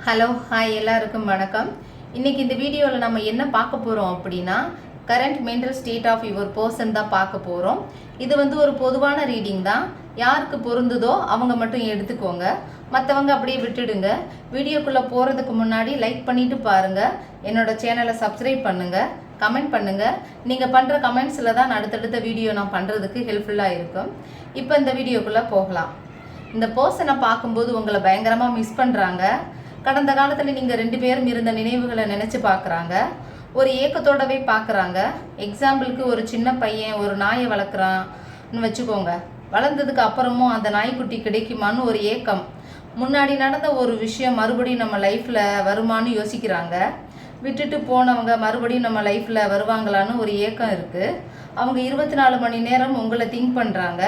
Hello hi எல்லாருக்கும் வணக்கம். இன்னைக்கு இந்த வீடியோவில் நம்ம என்ன பார்க்க போகிறோம் அப்படின்னா current mental state of your person தான் பார்க்க போகிறோம். இது ஒரு பொதுவான ரீடிங் தான். யாருக்கு பொருந்துதோ அவங்க மட்டும் எடுத்துக்கோங்க, மற்றவங்க அப்படியே விட்டுடுங்க. வீடியோக்குள்ளே போகிறதுக்கு முன்னாடி லைக் பண்ணிவிட்டு பாருங்கள், என்னோட சேனலை சப்ஸ்கிரைப் பண்ணுங்கள், கமெண்ட் பண்ணுங்கள். நீங்கள் பண்ணுற கமெண்ட்ஸில் தான் அடுத்தடுத்த வீடியோ நான் பண்ணுறதுக்கு ஹெல்ப்ஃபுல்லாக இருக்கும். இப்போ இந்த வீடியோக்குள்ளே போகலாம். இந்த பர்சனை பார்க்கும்போது உங்களை பயங்கரமாக மிஸ் பண்ணுறாங்க. கடந்த காலத்தில் நீங்கள் 2 பேரும் இருந்த நினைவுகளை நினச்சி பார்க்குறாங்க. ஒரு ஏக்கத்தோடவே பார்க்குறாங்க. எக்ஸாம்பிளுக்கு ஒரு சின்ன பையன் ஒரு நாயை வளர்க்குறான்னு வச்சுக்கோங்க. வளர்ந்ததுக்கு அப்புறமும் அந்த நாய்க்குட்டி கிடைக்குமான்னு ஒரு ஏக்கம். முன்னாடி நடந்த ஒரு விஷயம் மறுபடியும் நம்ம லைஃப்பில் வருமானு யோசிக்கிறாங்க. விட்டுட்டு போனவங்க மறுபடியும் நம்ம லைஃப்பில் வருவாங்களான்னு ஒரு ஏக்கம் இருக்குது. அவங்க 24 மணி நேரம் உங்களை திங்க் பண்ணுறாங்க.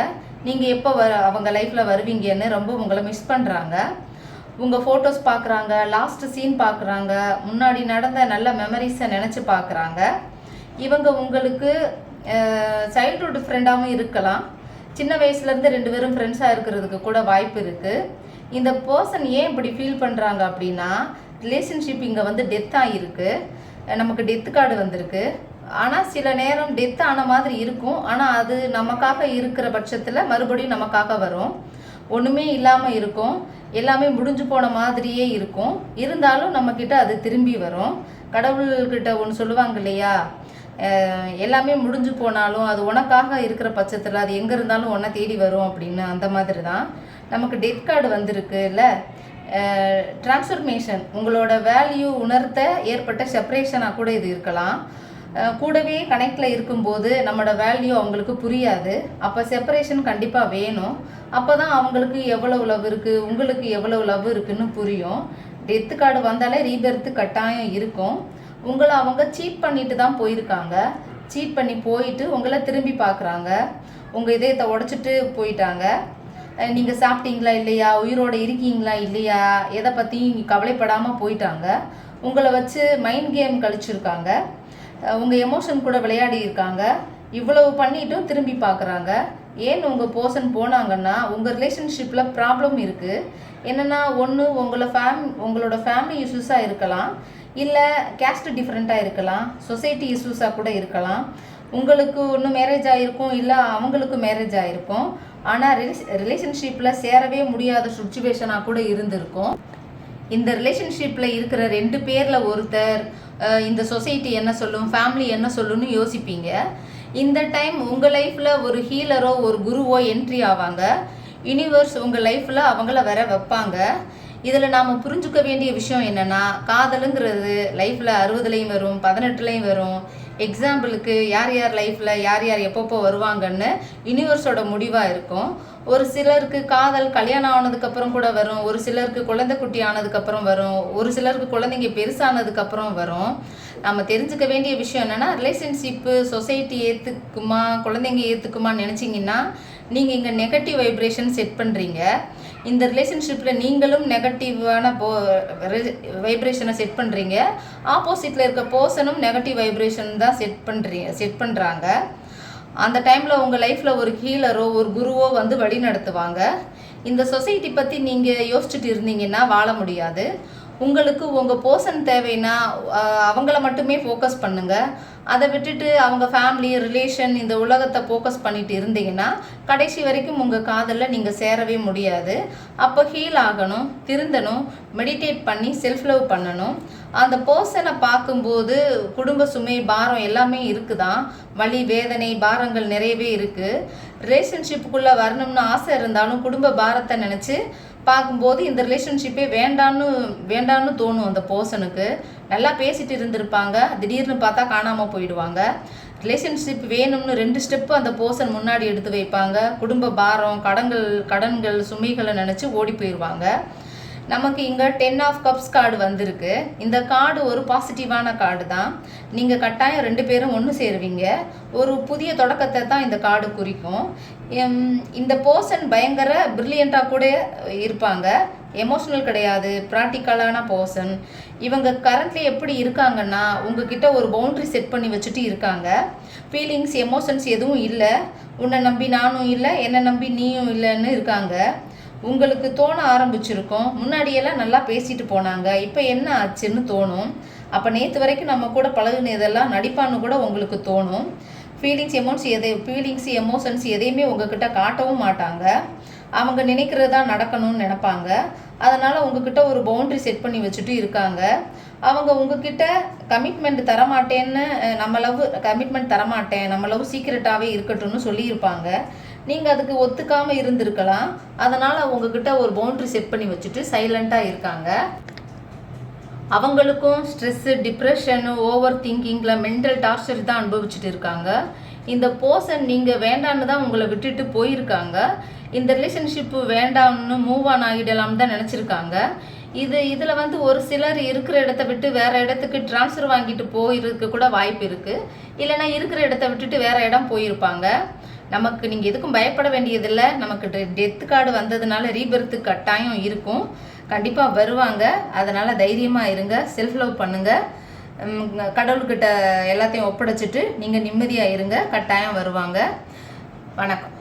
நீங்கள் எப்போ அவங்க லைஃப்பில் வருவீங்கன்னு ரொம்ப உங்களை மிஸ் பண்ணுறாங்க. உங்கள் ஃபோட்டோஸ் பார்க்குறாங்க, லாஸ்ட் சீன் பார்க்குறாங்க, முன்னாடி நடந்த நல்ல மெமரிஸை நினச்சி பார்க்குறாங்க. இவங்க உங்களுக்கு சைல்ட்ஹுட் ஃப்ரெண்டாகவும் இருக்கலாம். சின்ன வயசுலேருந்து 2 பேரும் ஃப்ரெண்ட்ஸாக இருக்கிறதுக்கு கூட வாய்ப்பு இருக்குது. இந்த பர்சன் ஏன் இப்படி ஃபீல் பண்ணுறாங்க அப்படின்னா, ரிலேஷன்ஷிப் இங்கே டெத் ஆகிருக்கு. நமக்கு டெத்து கார்டு வந்திருக்கு. ஆனால் சில நேரம் டெத் ஆன மாதிரி இருக்கும். ஆனால் அது நமக்காக இருக்கிற பட்சத்தில் மறுபடியும் நமக்காக வரும். ஒன்றுமே இல்லாமல் இருக்கும், எல்லாமே முடிஞ்சு போன மாதிரியே இருக்கும். இருந்தாலும் நம்மக்கிட்ட அது திரும்பி வரும். கடவுள்கிட்ட ஒன்று சொல்லுவாங்க இல்லையா, எல்லாமே முடிஞ்சு போனாலும் அது உனக்காக இருக்கிற பட்சத்தில் அது எங்கே இருந்தாலும் உன்னை தேடி வரும் அப்படின்னு. அந்த மாதிரி தான் நமக்கு டெத் கார்டு வந்திருக்கு இல்லை. டிரான்ஸ்ஃபர்மேஷன், உங்களோட வேல்யூ உணர்த்த ஏற்பட்ட செப்பரேஷனாக கூட இது இருக்கலாம். கூடவே கனெக்டில் இருக்கும்போது நம்மளோட வேல்யூ அவங்களுக்கு புரியாது. அப்போ செப்பரேஷன் கண்டிப்பாக வேணும். அப்போ தான் அவங்களுக்கு எவ்வளவு லவ் இருக்குது, உங்களுக்கு எவ்வளவு லவ் இருக்குதுன்னு புரியும். டெத்து கார்டு வந்தாலே ரீபெர்த்து கட்டாயம் இருக்கும். உங்களை அவங்க சீட் பண்ணிட்டு தான் போயிருக்காங்க. சீட் பண்ணி போயிட்டு உங்களை திரும்பி பார்க்குறாங்க. உங்கள் இதயத்தை உடச்சிட்டு போயிட்டாங்க. நீங்கள் சாப்பிட்டீங்களா இல்லையா, உயிரோடு இருக்கீங்களா இல்லையா, எதை பற்றியும் கவலைப்படாமல் போயிட்டாங்க. உங்களை வச்சு மைண்ட் கேம் கழிச்சிருக்காங்க. உங்கள் எமோஷன் கூட விளையாடி இருக்காங்க. இவ்வளவு பண்ணிட்டும் திரும்பி பார்க்குறாங்க. ஏன் உங்கள் பர்சன் போனாங்கன்னா, உங்கள் ரிலேஷன்ஷிப்பில் ப்ராப்ளம் இருக்குது. என்னென்னா, ஒன்று உங்களோட ஃபேமிலி இஷ்யூஸாக இருக்கலாம், இல்லை கேஸ்ட் டிஃப்ரெண்ட்டாக இருக்கலாம், சொசைட்டி இஷ்யூஸாக கூட இருக்கலாம். உங்களுக்கு ஒன்று மேரேஜ் ஆகிருக்கும், இல்லை அவங்களுக்கு மேரேஜ் ஆகிருக்கும். ஆனால் ரிலேஷன்ஷிப்பில் சேரவே முடியாத சுச்சுவேஷனாக கூட இருந்திருக்கும். இந்த ரிலேஷன்ஷிப்பில் இருக்கிற 2 பேரில் ஒருத்தர் இந்த சொசைட்டி என்ன சொல்லும், ஃபேமிலி என்ன சொல்லுன்னு யோசிப்பீங்க. இந்த டைம் உங்கள் லைஃப்பில் ஒரு ஹீலரோ ஒரு குருவோ என்ட்ரி ஆவாங்க. யூனிவர்ஸ் உங்கள் லைஃப்பில் அவங்கள வர வைப்பாங்க. இதில் நாம் புரிஞ்சுக்க வேண்டிய விஷயம் என்னென்னா, காதலுங்கிறது லைஃப்பில் 60லையும் வரும், 18லையும் வரும். எக்ஸாம்பிளுக்கு யார் யார் லைஃப்பில் யார் யார் எப்பப்போ வருவாங்கன்னு யூனிவர்ஸோட முடிவாக இருக்கும். ஒரு சிலருக்கு காதல் கல்யாணம் ஆனதுக்கப்புறம் கூட வரும், ஒரு சிலருக்கு குழந்தை குட்டி ஆனதுக்கப்புறம் வரும், ஒரு சிலருக்கு குழந்தைங்க பெருசானதுக்கப்புறம் வரும். நம்ம தெரிஞ்சுக்க வேண்டிய விஷயம் என்னென்னா, ரிலேஷன்ஷிப்பு சொசைட்டி ஏற்றுக்குமா, குழந்தைங்க ஏற்றுக்குமான்னு நினச்சிங்கன்னா நீங்கள் இங்கே நெகட்டிவ் வைப்ரேஷன் செட் பண்ணுறீங்க. இந்த ரிலேஷன்ஷிப்பில் நீங்களும் நெகட்டிவான வைப்ரேஷனை செட் பண்ணுறீங்க. ஆப்போசிட்டில் இருக்க பர்சனும் நெகட்டிவ் வைப்ரேஷன் தான் செட் பண்ணுறாங்க. அந்த டைமில் உங்கள் லைஃப்பில் ஒரு ஹீலரோ ஒரு குருவோ வழி நடத்துவாங்க. இந்த சொசைட்டி பற்றி நீங்கள் யோசிச்சுட்டு இருந்தீங்கன்னா வாழ முடியாது. உங்களுக்கு உங்கள் பர்சன் தேவைன்னா அவங்கள மட்டுமே ஃபோக்கஸ் பண்ணுங்கள். அதை விட்டுட்டு அவங்க ஃபேமிலி ரிலேஷன் இந்த உலகத்தை ஃபோக்கஸ் பண்ணிட்டு இருந்தீங்கன்னா கடைசி வரைக்கும் உங்கள் காதலில் நீங்கள் சேரவே முடியாது. அப்போ ஹீல் ஆகணும், திருந்தணும், மெடிடேட் பண்ணி செல்ஃப் லவ் பண்ணணும். அந்த பர்சனை பார்க்கும்போது குடும்ப சுமை பாரம் எல்லாமே இருக்குதான். வலி வேதனை பாரங்கள் நிறையவே இருக்குது. ரிலேஷன்ஷிப்புக்குள்ளே வரணும்னு ஆசை இருந்தாலும் குடும்ப பாரத்தை நினச்சி பார்க்கும்போது இந்த ரிலேஷன்ஷிப்பே வேண்டான்னு தோணும். அந்த பர்சனுக்கு நல்லா பேசிட்டு இருந்திருப்பாங்க, திடீர்னு பார்த்தா காணாமல் போயிடுவாங்க. ரிலேஷன்ஷிப் வேணும்னு 2 ஸ்டெப்பு அந்த பர்சன் முன்னாடி எடுத்து வைப்பாங்க. குடும்ப பாரம் கடன்கள் சுமைகளை நினச்சி ஓடி போயிடுவாங்க. நமக்கு இங்கே 10 ஆஃப் கப்ஸ் கார்டு வந்திருக்கு. இந்த கார்டு ஒரு பாசிட்டிவான கார்டு தான். நீங்கள் கட்டாயம் 2 பேரும் ஒன்று சேருவீங்க. ஒரு புதிய தொடக்கத்தை தான் இந்த கார்டு குறிக்கும். இந்த பர்சன் பயங்கர பிரில்லியண்ட்டாக கூட இருப்பாங்க. எமோஷ்னல் கிடையாது, ப்ராக்டிக்கலான பர்சன். இவங்க கரண்ட்லி எப்படி இருக்காங்கன்னா, உங்ககிட்ட ஒரு பவுண்ட்ரி செட் பண்ணி வச்சுட்டு இருக்காங்க. ஃபீலிங்ஸ் எமோஷன்ஸ் எதுவும் இல்லை. உன்னை நம்பி நானும் இல்லை, என்னை நம்பி நீயும் இல்லைன்னு இருக்காங்க. உங்களுக்கு தோண ஆரம்பிச்சிருக்கும். முன்னாடியெல்லாம் நல்லா பேசிட்டு போனாங்க, இப்போ என்ன ஆச்சுன்னு தோணும். அப்போ நேற்று வரைக்கும் நம்ம கூட பழகுனதெல்லாம் நடிப்பான்னு கூட உங்களுக்கு தோணும். ஃபீலிங்ஸ் எமோஷன்ஸ் எதையுமே உங்ககிட்ட காட்டவும் மாட்டாங்க. அவங்க நினைக்கிறதா நடக்கணும்னு நினைப்பாங்க. அதனால் உங்ககிட்ட ஒரு பவுண்ட்ரி செட் பண்ணி வச்சுட்டு இருக்காங்க. அவங்க உங்ககிட்ட கமிட்மெண்ட் தரமாட்டேன்னு நம்ம லவ் சீக்கிரட்டாகவே இருக்கட்டும்னு சொல்லியிருப்பாங்க. நீங்கள் அதுக்கு ஒத்துக்காமல் இருந்திருக்கலாம். அதனால் உங்ககிட்ட ஒரு பவுண்ட்ரி செட் பண்ணி வச்சுட்டு சைலண்ட்டாக இருக்காங்க. அவங்களுக்கும் ஸ்ட்ரெஸ்ஸு, டிப்ரெஷனு, ஓவர் திங்கிங்கில் மென்டல் டார்ச்சர் தான் அனுபவிச்சுட்டு இருக்காங்க. இந்த பர்சன் நீங்கள் வேண்டான்னு தான் உங்களை விட்டுட்டு போயிருக்காங்க. இந்த ரிலேஷன்ஷிப்பு வேண்டாம்னு மூவ் ஆன் ஆகிடலாம் தான் நினச்சிருக்காங்க. இதில் வந்து ஒரு சிலர் இருக்கிற இடத்த விட்டு வேறு இடத்துக்கு ட்ரான்ஸ்ஃபர் வாங்கிட்டு போயிருக்க கூட வாய்ப்பு இருக்குது. இல்லைனா இருக்கிற இடத்த விட்டுட்டு வேறு இடம் போயிருப்பாங்க. நமக்கு நீங்கள் எதுக்கும் பயப்பட வேண்டியதில்லை. நமக்கு டெத்து கார்டு வந்ததுனால ரீபர்த்து கட்டாயம் இருக்கும், கண்டிப்பாக வருவாங்க. அதனால் தைரியமாக இருங்க, செல்ஃப் லவ் பண்ணுங்கள், கடவுள்கிட்ட எல்லாத்தையும் ஒப்படைச்சிட்டு நீங்கள் நிம்மதியாக இருங்க, கட்டாயம் வருவாங்க. வணக்கம்.